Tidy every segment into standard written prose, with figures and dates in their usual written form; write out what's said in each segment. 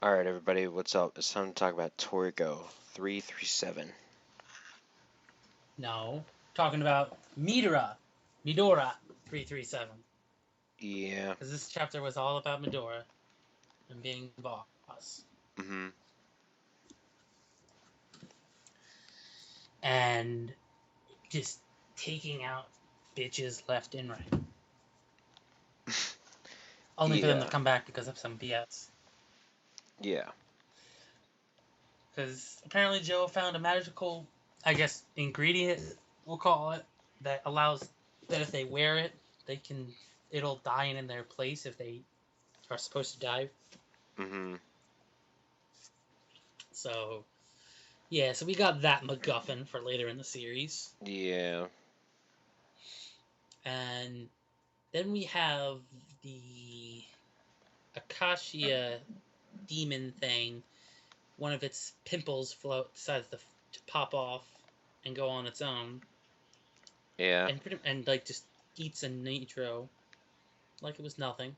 Alright, everybody, what's up? It's time to talk about Toriko 337. No. Talking about Midora 337. Yeah. Because this chapter was all about Midora and being boss. Mm-hmm. And just taking out bitches left and right. Only for them to Yeah. come back because of some BS. Yeah. Because apparently Joe found a magical, I guess, ingredient, we'll call it, that allows that if they wear it, it'll die in their place if they are supposed to die. Mm-hmm. So, yeah, so we got that MacGuffin for later in the series. Yeah. And then we have the Acacia demon thing. One of its pimples decides to pop off and go on its own, Yeah. and like just eats a nitro like it was nothing.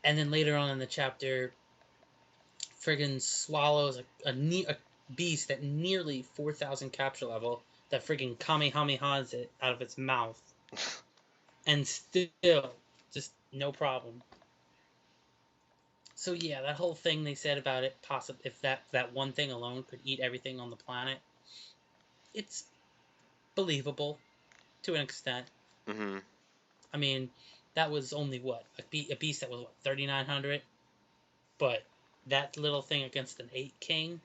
And then later on in the chapter, friggin' swallows a beast at nearly 4,000 capture level that friggin' kamehamehas it out of its mouth. And still, just no problem. So yeah, that whole thing they said about it, possibly if that one thing alone could eat everything on the planet, it's believable to an extent. Mm-hmm. I mean, that was only what a beast that was what 3,900, but that little thing against an 8 king,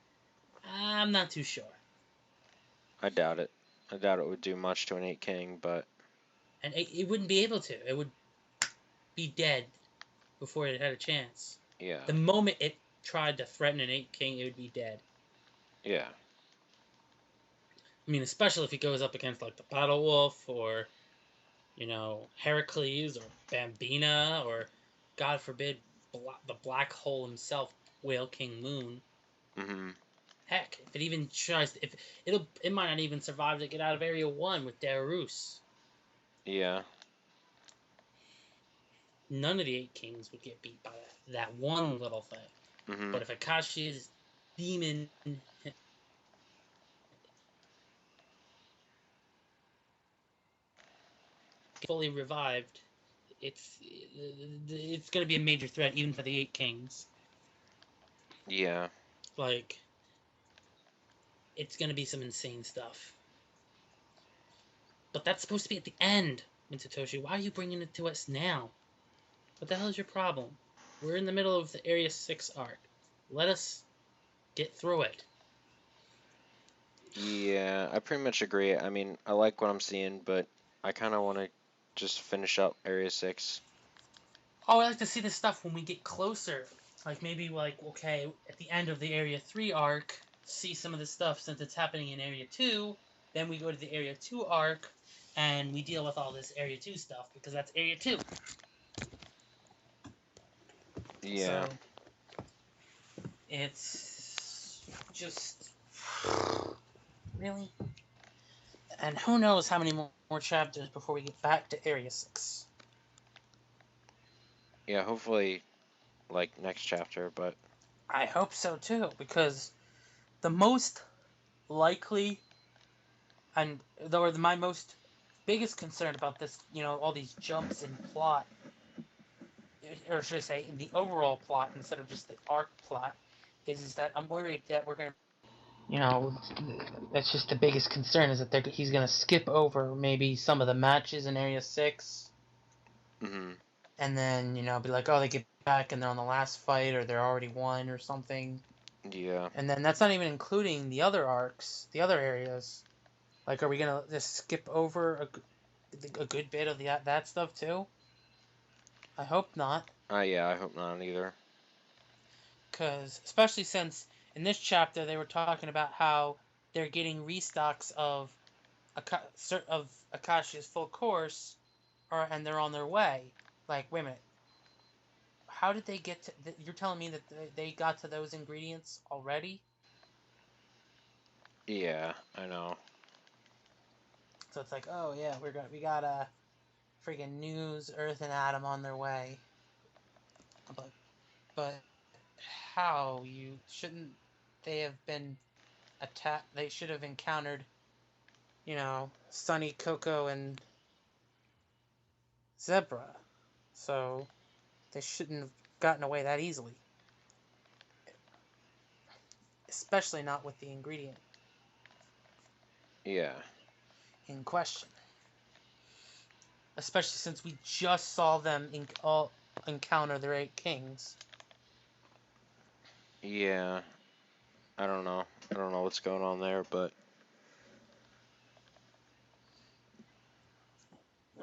I'm not too sure. I doubt it. I doubt it would do much to an 8 king, but... And it wouldn't be able to. It would be dead before it had a chance. Yeah. The moment it tried to threaten an 8 king, it would be dead. Yeah. I mean, especially if it goes up against like the Battle Wolf or, Heracles or Bambina or, God forbid, the Black Hole himself, Whale King Moon. Mm-hmm. Heck, if it even tries, it might not even survive to get out of Area 1 with Darus. Yeah. None of the 8 kings would get beat by that one little thing. Mm-hmm. But if Akashi's demon fully revived, it's going to be a major threat even for the 8 kings. Yeah. Like, it's going to be some insane stuff. But that's supposed to be at the end, Mitsutoshi. Why are you bringing it to us now? What the hell is your problem? We're in the middle of the Area 6 arc. Let us get through it. Yeah. I pretty much agree. I mean, I like what I'm seeing, but I kind of want to just finish up Area 6. Oh, I like to see this stuff when we get closer. Like, maybe, okay, at the end of the Area 3 arc, see some of this stuff since it's happening in Area 2. Then we go to the Area 2 arc, and we deal with all this Area 2 stuff, because that's Area 2. Yeah. So, it's just... Really? And who knows how many more chapters before we get back to Area 6. Yeah, hopefully, like, next chapter, but... I hope so, too, because the most likely my most biggest concern about this, all these jumps in plot, or should I say, in the overall plot instead of just the arc plot, is that I'm worried that we're gonna, that's just the biggest concern is that he's gonna skip over maybe some of the matches in Area 6, Mm-hmm. and then be like, oh, they get back and they're on the last fight, or they're already won, or something, Yeah. and then that's not even including the other arcs, the other areas. Like, are we gonna just skip over a good bit of that stuff too? I hope not, Yeah, I hope not either. because especially since in this chapter they were talking about how they're getting restocks of Akashia's full course, and they're on their way. Like, wait a minute, how did they get to? You're telling me that they got to those ingredients already? Yeah, I know. So it's like, oh yeah, we got a freaking News, Earth, and Atom on their way. But But how? You shouldn't they have been attacked? They should have encountered, Sunny, Coco, and Zebra. So they shouldn't have gotten away that easily. Especially not with the ingredient Yeah. in question. Especially since we just saw them all encounter their eight kings. Yeah. I don't know. I don't know what's going on there, but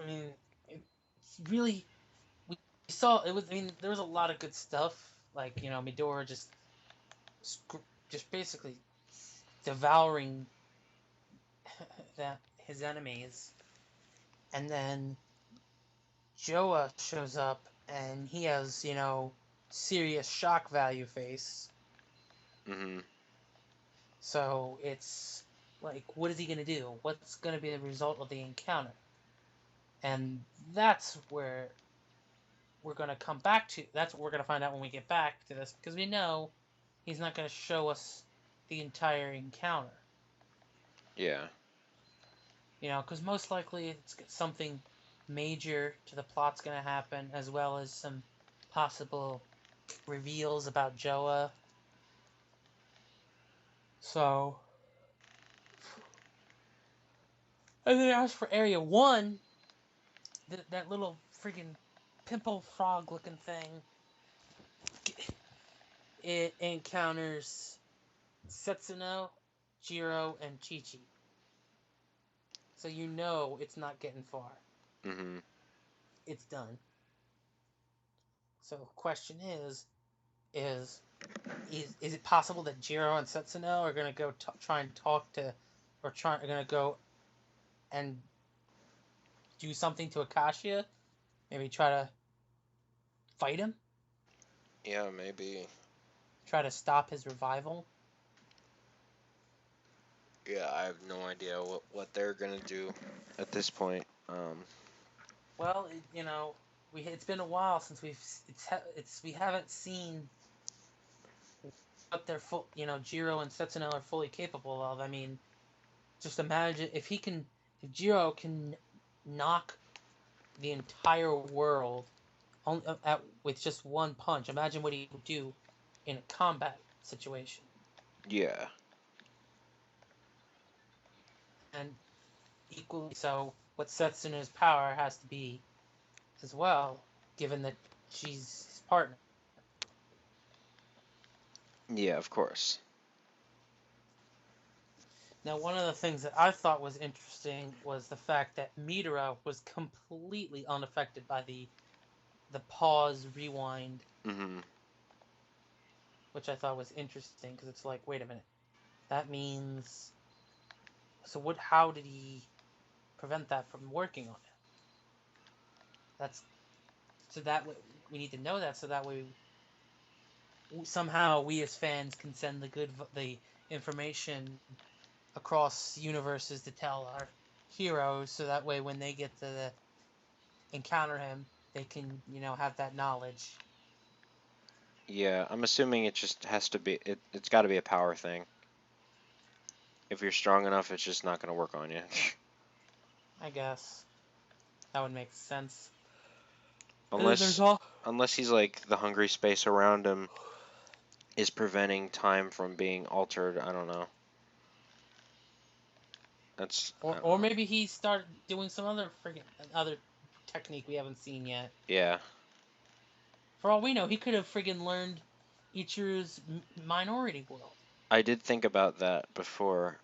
I mean, it's really we saw it was. I mean, there was a lot of good stuff. Like Midora just basically devouring that his enemies, and then Joa shows up and he has serious shock value face. mhm. So it's like, what is he gonna do? What's gonna be the result of the encounter? And that's where we're gonna come back to. That's what we're gonna find out when we get back to this, because we know he's not gonna show us the entire encounter. Yeah. Because most likely it's something major to the plot's gonna happen, as well as some possible reveals about Joa. So, and then as for Area 1, that little freaking pimple frog looking thing, it encounters Setsuno, Jiro, and Chi-Chi. So it's not getting far. Mhm. It's done. So the question is is it possible that Jiro and Setsuno are gonna go try and talk to, or are gonna go and do something to Akashia? Maybe try to fight him, Yeah, maybe. try to stop his revival. Yeah, I have no idea what they're gonna do at this point. Well, it's been a while since we haven't seen what they're Jiro and Setsuno are fully capable of. I mean, just imagine if Jiro can knock the entire world with just one punch. Imagine what he would do in a combat situation. Yeah. And equally so, what Setsuno's power has to be as well, given that she's his partner. Yeah, of course. Now, one of the things that I thought was interesting was the fact that Midora was completely unaffected by the pause rewind, Mhm. which I thought was interesting because it's like, wait a minute, that means, so what? How did he prevent that from working on him? That's so that we need to know that, so that way somehow we as fans can send the information across universes to tell our heroes, so that way when they get to encounter him, they can have that knowledge. Yeah, I'm assuming it just has to be it's got to be a power thing. If you're strong enough, it's just not gonna work on you. I guess that would make sense. And then there's unless all, unless he's like the hungry space around him is preventing time from being altered. I don't know. I don't or know. maybe he started doing some other technique we haven't seen yet. Yeah, For all we know, he could have friggin' learned Ichiro's minority world, I did think about that before,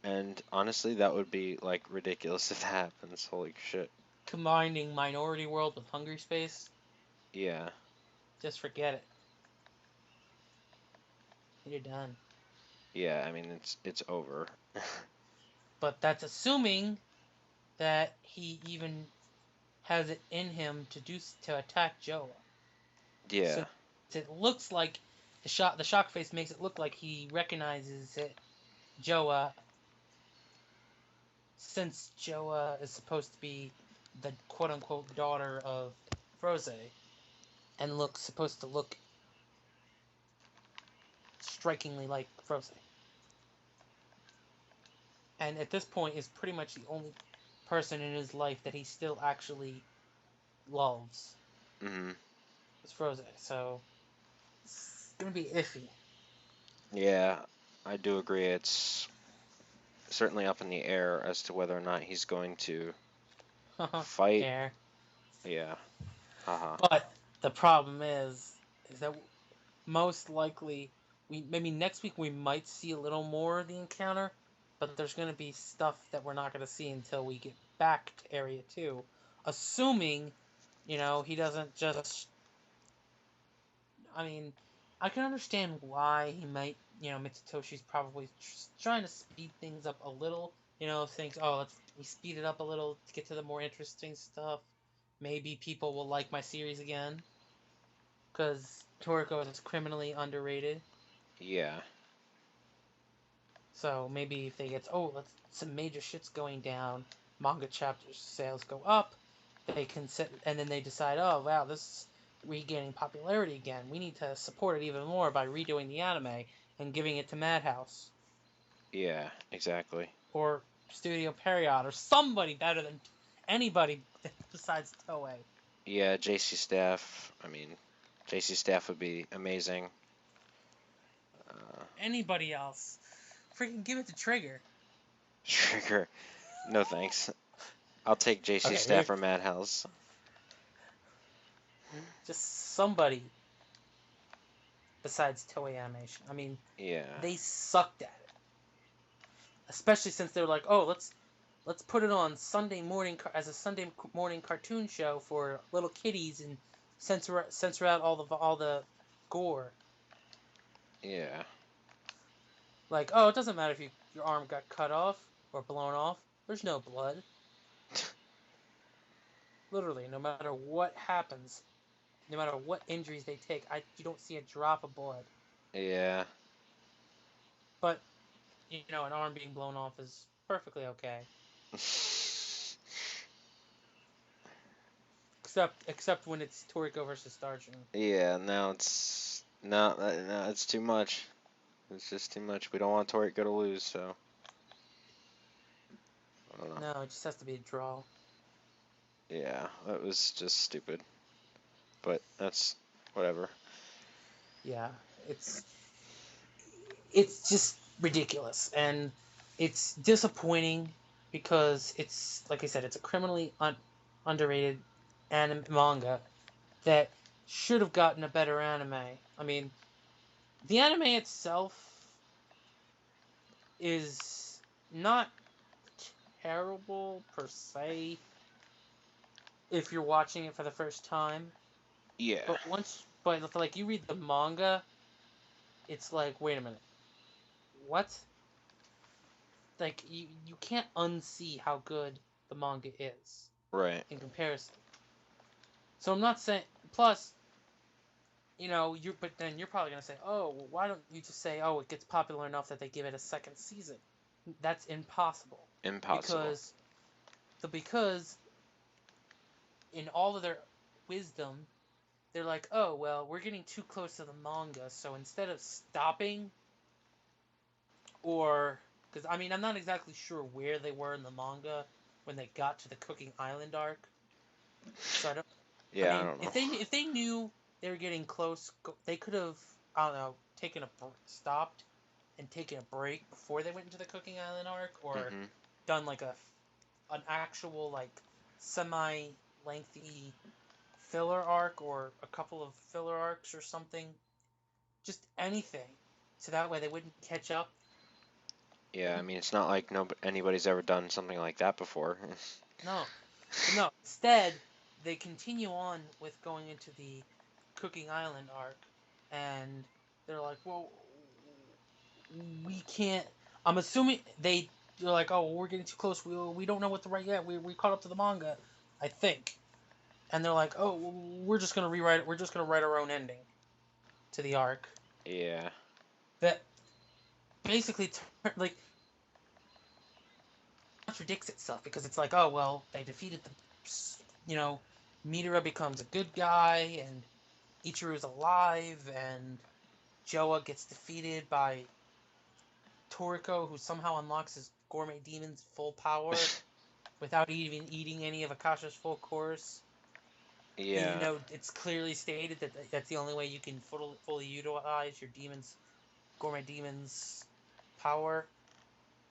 and honestly, that would be like ridiculous if that happens. Holy shit. combining minority world with hungry space. Yeah, Just forget it. You're done. yeah. I mean, it's over. But that's assuming that he even has it in him to attack Joa. Yeah, Since it looks like the shock face makes it look like he recognizes it, Joa, since Joa is supposed to be the quote unquote daughter of Froze and supposed to look strikingly like Froze. And at this point is pretty much the only person in his life that he still actually loves Hmm. is Froze. So it's gonna be iffy. Yeah, I do agree. It's certainly up in the air as to whether or not he's going to fight. Air. Yeah, haha. But the problem is that most likely we maybe next week we might see a little more of the encounter, but there's going to be stuff that we're not going to see until we get back to Area 2, assuming he doesn't just. I mean, I can understand why he might. Mitsutoshi's probably trying to speed things up a little. Thinks, oh, we speed it up a little to get to the more interesting stuff. Maybe people will like my series again because Toriko is criminally underrated. Yeah, So maybe if they get some major shit's going down, manga chapters sales go up, they can sit and then they decide, oh wow, this is regaining popularity again. We need to support it even more by redoing the anime and giving it to Madhouse yeah, exactly. or Studio Period or somebody better than anybody besides Toei. Yeah, JC Staff. I mean, JC Staff would be amazing. Uh, Anybody else. Freaking give it to Trigger. Trigger. No thanks. I'll take JC Okay, Staff or Madhouse. just somebody besides Toei Animation. I mean, Yeah, they sucked at it, especially since they were like, oh, let's put it on Sunday morning as a Sunday morning cartoon show for little kiddies and censor out all the gore. yeah, Like, oh, it doesn't matter if your arm got cut off or blown off. There's no blood. Literally, no matter what happens, no matter what injuries they take, you don't see a drop of blood. yeah. But an arm being blown off is perfectly okay. Except when it's Toriko versus Starjun. Yeah, now it's no, it's too much. It's just too much. We don't want Toriko to lose, so I don't know. No, it just has to be a draw. Yeah, that was just stupid. But that's whatever. Yeah, it's it's just ridiculous, and it's disappointing because it's like I said, it's a criminally underrated anime manga that should have gotten a better anime. I mean, the anime itself is not terrible per se if you're watching it for the first time, Yeah, but like you read the manga, it's like, wait a minute, what? Like you can't unsee how good the manga is right. in comparison. So I'm not saying. Plus, but then you're probably gonna say, oh, well, why don't you just say, oh, it gets popular enough that they give it a second season? That's impossible Impossible. because in all of their wisdom, they're like, oh well, we're getting too close to the manga, so instead of stopping or because I mean I'm not exactly sure where they were in the manga when they got to the Cooking Island arc. So I don't. I Yeah, I mean, don't know. if they knew they were getting close, they could have, I don't know, stopped and taken a break before they went into the Cooking Island arc, or Mhm. done like an actual like semi lengthy filler arc or a couple of filler arcs or something. Just anything, so that way they wouldn't catch up. Yeah, I mean it's not like anybody's ever done something like that before. No, but no. Instead, they continue on with going into the Cooking Island arc, and they're like, well, we can't. I'm assuming they're like, oh, we're getting too close. We don't know what to write yet. We caught up to the manga, I think, and they're like, oh, we're just gonna rewrite it. We're just gonna write our own ending to the arc Yeah. that basically like contradicts itself because it's like, oh well, they defeated you know, Midora becomes a good guy and Ichiru's alive and Joa gets defeated by Toriko, who somehow unlocks his gourmet demon's full power without even eating any of Akasha's full course. Even Yeah, though it's clearly stated that that's the only way you can fully utilize your gourmet demon's power.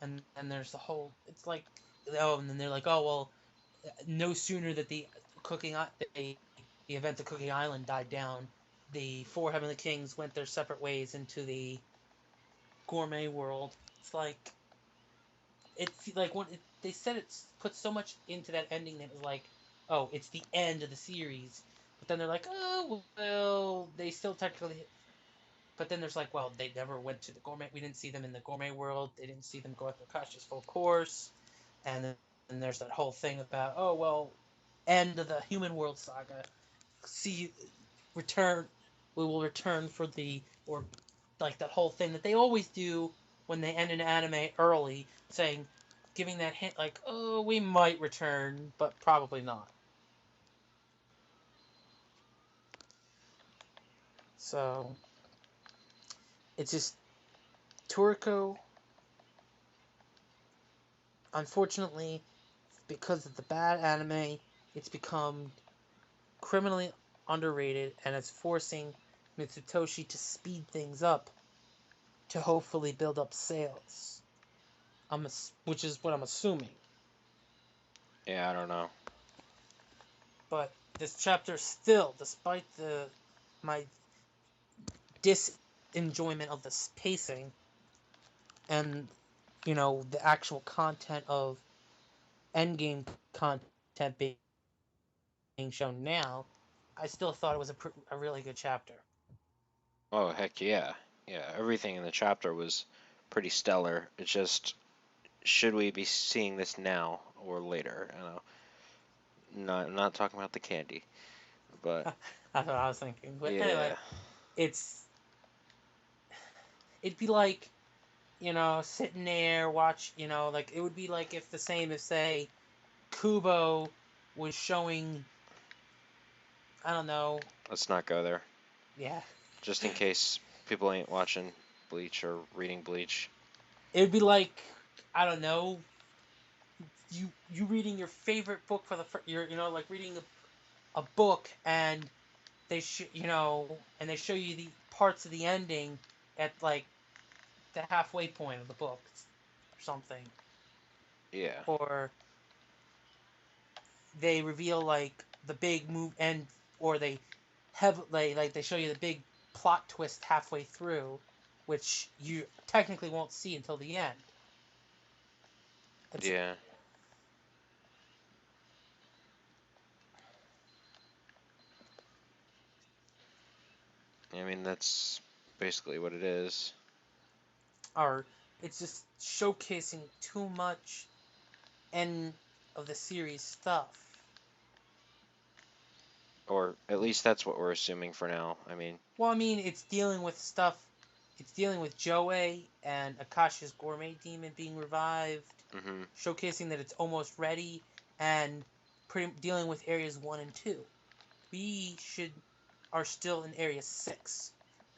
And then there's the whole. It's like, oh, and then they're like, oh well, no sooner that the events of Cooking Island died down, the four Heavenly Kings went their separate ways into the gourmet world. It's like they said it's put so much into that ending that it was like, oh, it's the end of the series. But then they're like, oh well, they still technically. But then there's like, well, they never went to the gourmet. We didn't see them in the gourmet world. They didn't see them go through Akasha's full course. And then there's that whole thing about, oh well, end of the human world saga. See, return. We will return for the or like that whole thing that they always do when they end an anime early, saying, giving that hint like, oh, we might return, but probably not. So it's just Toriko. Unfortunately, because of the bad anime, it's become criminally underrated, and it's forcing Mitsutoshi to speed things up to hopefully build up sales. Which is what I'm assuming. yeah, I don't know. But this chapter still, despite my disenjoyment of the pacing and the actual content of endgame content being shown now, I still thought it was a really good chapter. Oh, heck yeah. Yeah, everything in the chapter was pretty stellar. It's just, should we be seeing this now or later? I know. I'm not talking about the candy, but That's what I was thinking. But anyway, yeah, it's it'd be like sitting there like it would be like if the same if say Kubo was showing, I don't know. let's not go there. Yeah. Just in case people ain't watching Bleach or reading Bleach. It'd be like, I don't know, you reading your favorite book for the first, like reading a book, and they show you the parts of the ending at like the halfway point of the book or something, Yeah, or they reveal like the big move and or they have like they show you the big plot twist halfway through, which you technically won't see until the end. It's yeah. I mean, that's basically what it is. or it's just showcasing too much end of the series stuff. Or at least that's what we're assuming for now. I mean, Well, I mean, it's dealing with stuff. It's dealing with Joey and Akasha's gourmet demon being revived, hmm showcasing that it's almost ready, and dealing with areas 1 and 2. We are still in area 6.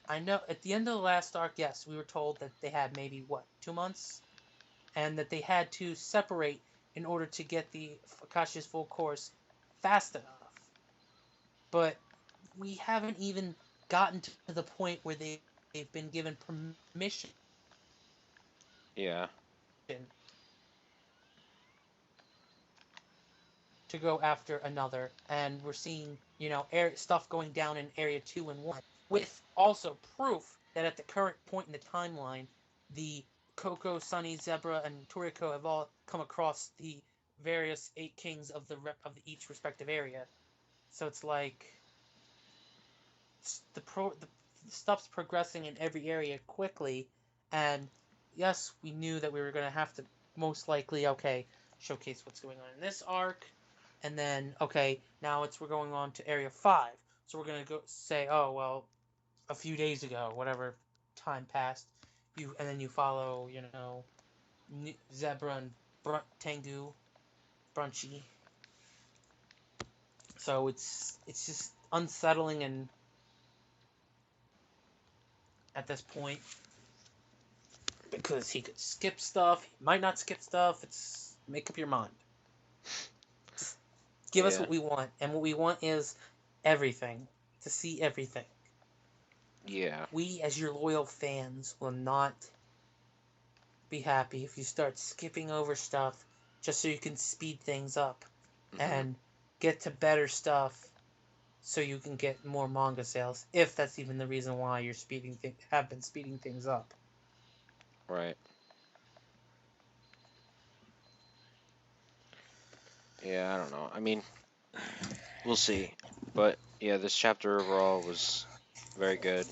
I know at the end of the last arc, yes, we were told that they had maybe 2 months, and that they had to separate in order to get the Akasha's full course fast enough. But we haven't even gotten to the point where they've been given permission yeah, to go after another, and we're seeing stuff going down in area 2 and 1, with also proof that at the current point in the timeline, the Coco, Sunny, Zebra, and Toriko have all come across the various 8 kings of the each respective area. So it's like the stuff's progressing in every area quickly, and yes, we knew that we were going to have to most likely showcase what's going on in this arc, and then now we're going on to area 5, so we're going to go say, oh well, a few days ago, whatever time passed, and then you follow Zebra and Tengu, Brunchy. So it's just unsettling, and at this point because he could skip stuff. He might not skip stuff. It's make up your mind. Just give us Yeah. what we want, and what we want is everything to see everything. Yeah. We, as your loyal fans, will not be happy if you start skipping over stuff just so you can speed things up Mhm. and get to better stuff so you can get more manga sales, if that's even the reason why you're have been speeding things up. Right. Yeah, I don't know. I mean, we'll see. But yeah, this chapter overall was very good.